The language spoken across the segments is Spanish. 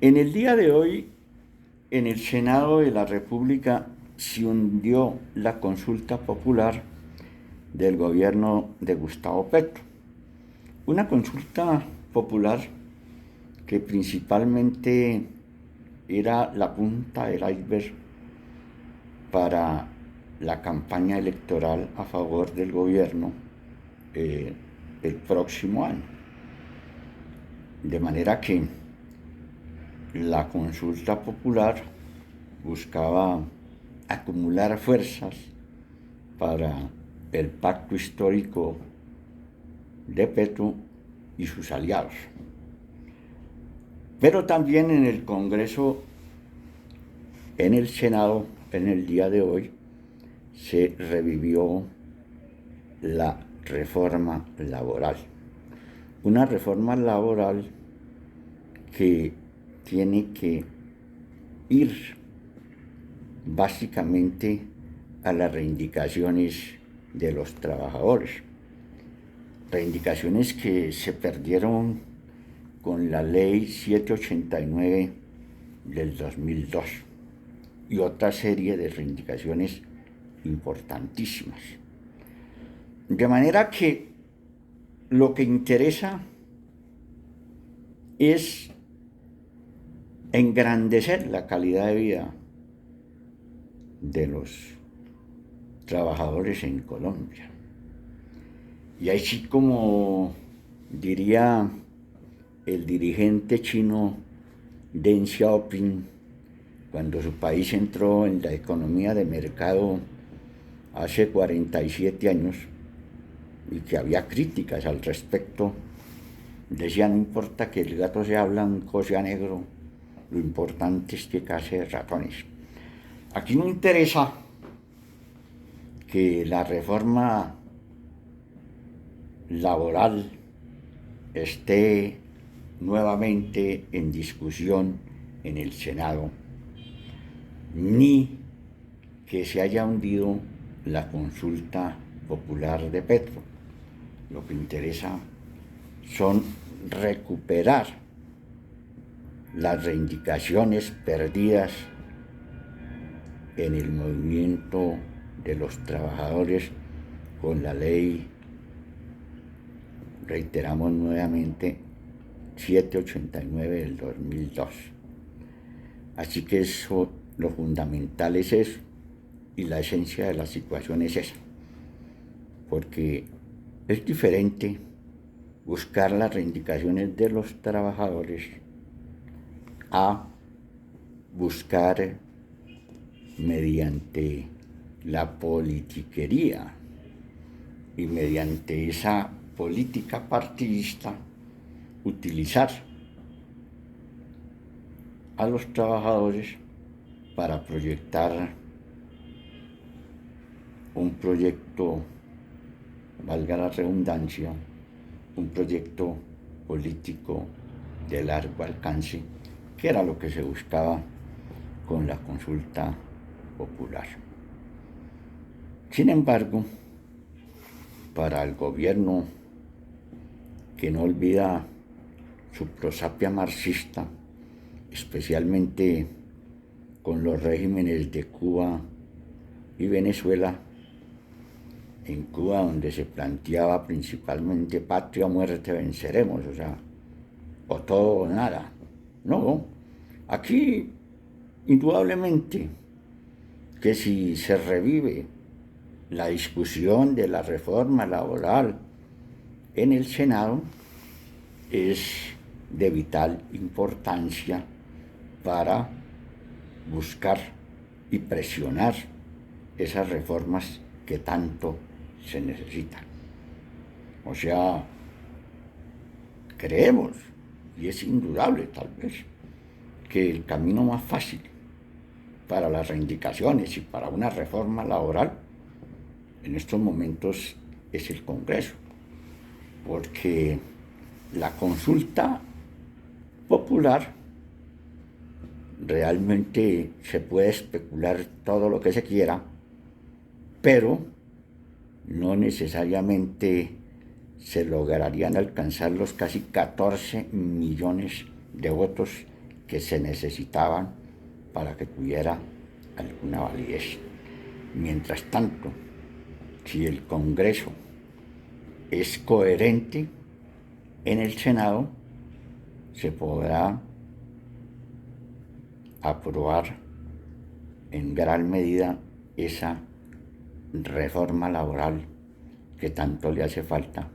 En el día de hoy, en el Senado de la República se hundió la consulta popular del gobierno de Gustavo Petro. Una consulta popular que principalmente era la punta del iceberg para la campaña electoral a favor del gobierno el próximo año. De manera que la consulta popular buscaba acumular fuerzas para el pacto histórico de Petro y sus aliados. Pero también en el Congreso, en el Senado, en el día de hoy, se revivió la reforma laboral. Una reforma laboral que tiene que ir básicamente a las reivindicaciones de los trabajadores. Reivindicaciones que se perdieron con la ley 789 del 2002 y otra serie de reivindicaciones importantísimas. De manera que lo que interesa es engrandecer la calidad de vida de los trabajadores en Colombia. Y así como diría el dirigente chino Deng Xiaoping, cuando su país entró en la economía de mercado hace 47 años, y que había críticas al respecto, decía: no importa que el gato sea blanco o sea negro, lo importante es que case ratones. Aquí no interesa que la reforma laboral esté nuevamente en discusión en el Senado, ni que se haya hundido la consulta popular de Petro. Lo que interesa son recuperar las reivindicaciones perdidas en el movimiento de los trabajadores con la ley, reiteramos nuevamente, 789 del 2002. Así que eso, lo fundamental es eso, y la esencia de la situación es esa, porque es diferente buscar las reivindicaciones de los trabajadores a buscar mediante la politiquería y mediante esa política partidista utilizar a los trabajadores para proyectar un proyecto, valga la redundancia, un proyecto político de largo alcance, que era lo que se buscaba con la consulta popular. Sin embargo, para el gobierno, que no olvida su prosapia marxista, especialmente con los regímenes de Cuba y Venezuela, en Cuba donde se planteaba principalmente patria o muerte venceremos, o sea, o todo o nada. No, aquí indudablemente que si se revive la discusión de la reforma laboral en el Senado, es de vital importancia para buscar y presionar esas reformas que tanto se necesitan. O sea, creemos, y es indudable tal vez, que el camino más fácil para las reivindicaciones y para una reforma laboral en estos momentos es el Congreso, porque la consulta popular realmente se puede especular todo lo que se quiera, pero no necesariamente se lograrían alcanzar los casi 14 millones de votos que se necesitaban para que tuviera alguna validez. Mientras tanto, si el Congreso es coherente, en el Senado se podrá aprobar en gran medida esa reforma laboral que tanto le hace falta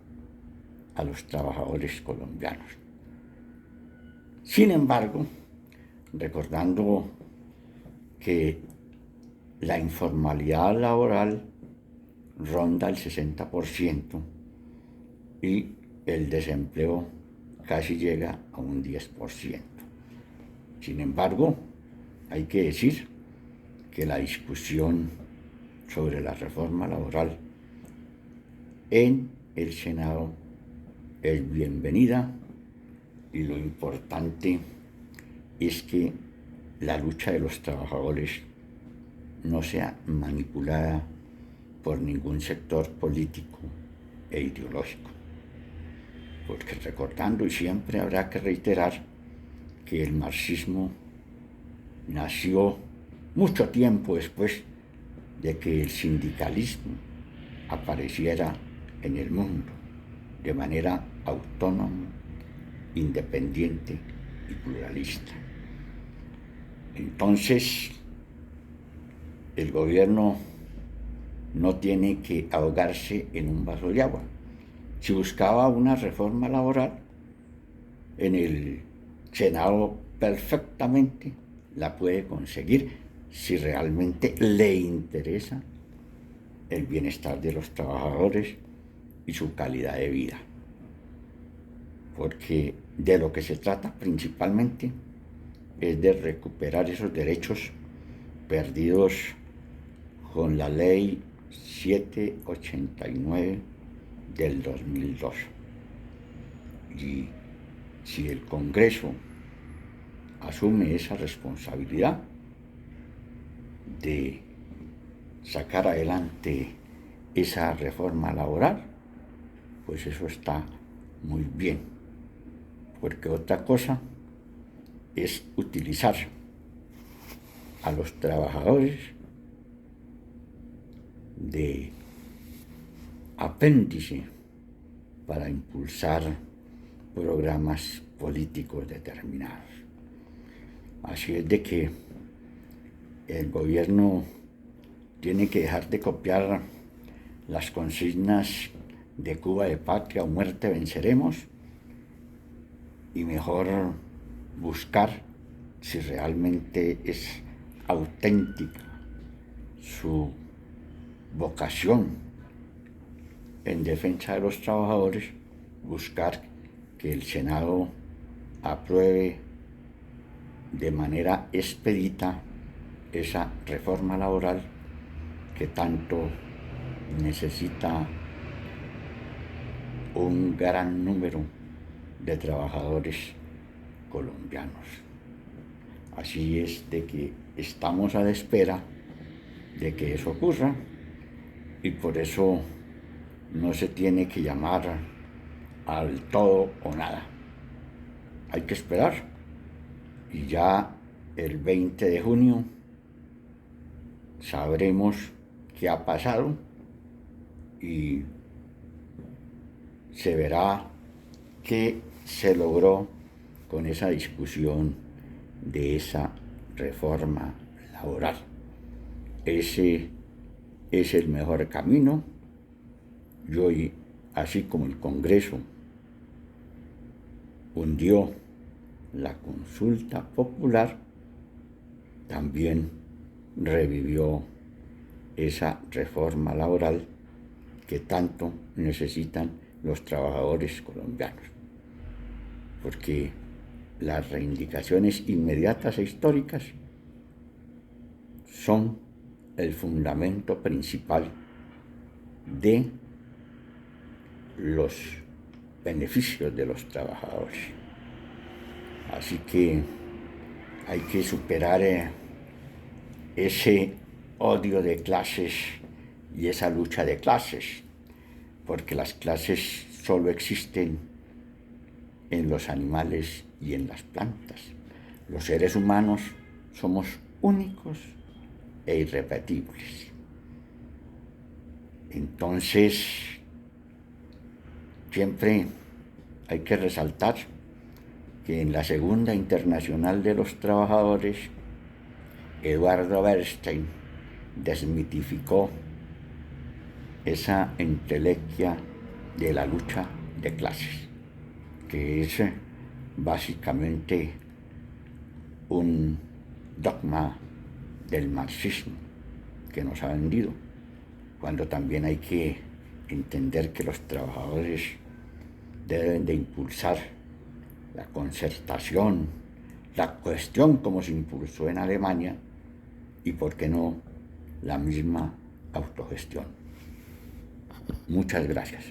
a los trabajadores colombianos. Sin embargo, recordando que la informalidad laboral ronda el 60% y el desempleo casi llega a un 10%. Sin embargo, hay que decir que la discusión sobre la reforma laboral en el Senado es bienvenida y lo importante es que la lucha de los trabajadores no sea manipulada por ningún sector político e ideológico. Porque recordando, y siempre habrá que reiterar, que el marxismo nació mucho tiempo después de que el sindicalismo apareciera en el mundo de manera autónoma, independiente y pluralista. Entonces, el gobierno no tiene que ahogarse en un vaso de agua. Si buscaba una reforma laboral, en el Senado perfectamente la puede conseguir si realmente le interesa el bienestar de los trabajadores y su calidad de vida. Porque de lo que se trata principalmente es de recuperar esos derechos perdidos con la ley 789 del 2002. Y si el Congreso asume esa responsabilidad de sacar adelante esa reforma laboral, pues eso está muy bien, porque otra cosa es utilizar a los trabajadores de apéndice para impulsar programas políticos determinados. Así es de que el gobierno tiene que dejar de copiar las consignas de Cuba de patria o muerte venceremos y mejor buscar si realmente es auténtica su vocación en defensa de los trabajadores, buscar que el Senado apruebe de manera expedita esa reforma laboral que tanto necesita un gran número de trabajadores colombianos. Así es de que estamos a la espera de que eso ocurra y por eso no se tiene que llamar al todo o nada. Hay que esperar y ya el 20 de junio sabremos qué ha pasado y se verá qué se logró con esa discusión de esa reforma laboral. Ese es el mejor camino y hoy, así como el Congreso hundió la consulta popular, también revivió esa reforma laboral que tanto necesitan los trabajadores colombianos, porque las reivindicaciones inmediatas e históricas son el fundamento principal de los beneficios de los trabajadores. Así que hay que superar ese odio de clases y esa lucha de clases, porque las clases solo existen en los animales y en las plantas. Los seres humanos somos únicos e irrepetibles. Entonces, siempre hay que resaltar que en la Segunda Internacional de los Trabajadores, Eduardo Bernstein desmitificó esa entelequia de la lucha de clases, que es básicamente un dogma del marxismo que nos ha vendido, cuando también hay que entender que los trabajadores deben de impulsar la concertación, la cuestión como se impulsó en Alemania y, por qué no, la misma autogestión. Muchas gracias.